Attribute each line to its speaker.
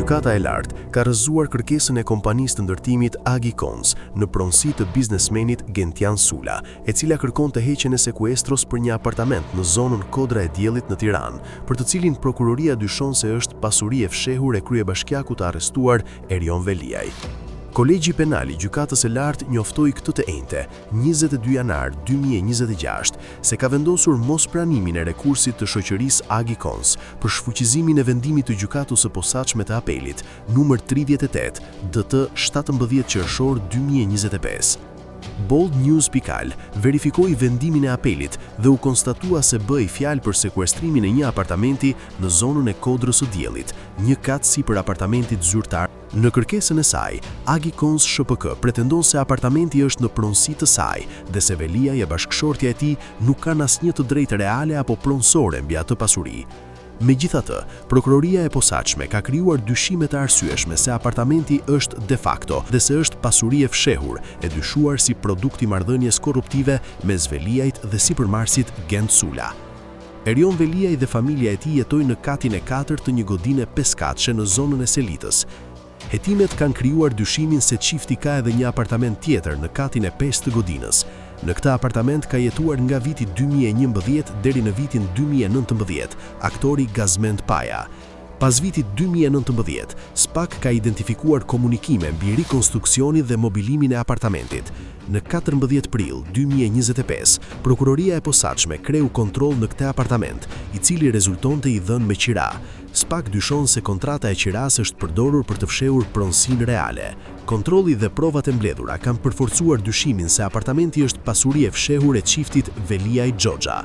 Speaker 1: Gjykata e lartë ka rrëzuar kërkesën e kompanisë të ndërtimit Agicons në pronësi të biznesmenit Gentian Sula, e cila kërkon të heqjen e sekuestros për një apartament në zonën Kodra e Diellit në Tiranë, për të cilin prokuroria dyshon se është pasuri e fshehur e kryebashkiakut të arrestuar Erion Veliaj. Kolegji Penal i Gjykatës së Lartë njoftoi këtë të enjte, 22 janar 2026, se ka vendosur mospranimin e rekursit të shoqërisë Agicons për shfuqizimin e vendimit të Gjykatës së Posaçme të Apelit, numër 38, DT 17 qershor 2025. Bold News.al verifikoi vendimin e apelit dhe u konstatua se bëi fjalë për sekuestrimin e një apartamenti në zonën e Kodrës së Diellit, një kat sipër apartamentit zyrtar. Në kërkesën e saj, Agicons SHPK pretendon se apartamenti është në pronësi të saj dhe se Veliaj e bashkëshortja e tij nuk kanë asnjë të drejtë reale apo pronësore mbi atë pasuri. Megjithatë, prokuroria e posaçme ka krijuar dyshime të arsyeshme se apartamenti është de facto dhe se është pasuri e fshehur, e dyshuar si produkt i marrëdhënies korruptive mes Veliajt dhe sipërmarrësit Gent Sula. Erion Veliaj dhe familja e tij jetojnë në katin e 4 të një godine peskatëshe në zonën e Selitës. Hetimet kanë krijuar dyshimin se çifti ka edhe një apartament tjetër në katin e 5 të godinës. Në këtë apartament ka jetuar nga viti 2011 deri në vitin 2019 aktori Gazmend Paja. Pas vitit 2019, SPAK ka identifikuar komunikime mbi rikonstruksionin dhe mobilimin e apartamentit. Në 14 prill 2025, prokuroria e posaçme kreu kontroll në këtë apartament, i cili rezultonte i dhënë me qira. SPAK dyshon se kontrata e qiras është përdorur për të fshehur pronësinë reale. Kontrolli dhe provat e mbledhura kanë përforcuar dyshimin se apartamenti është pasuri e fshehur e çiftit Veliaj Xhoxha.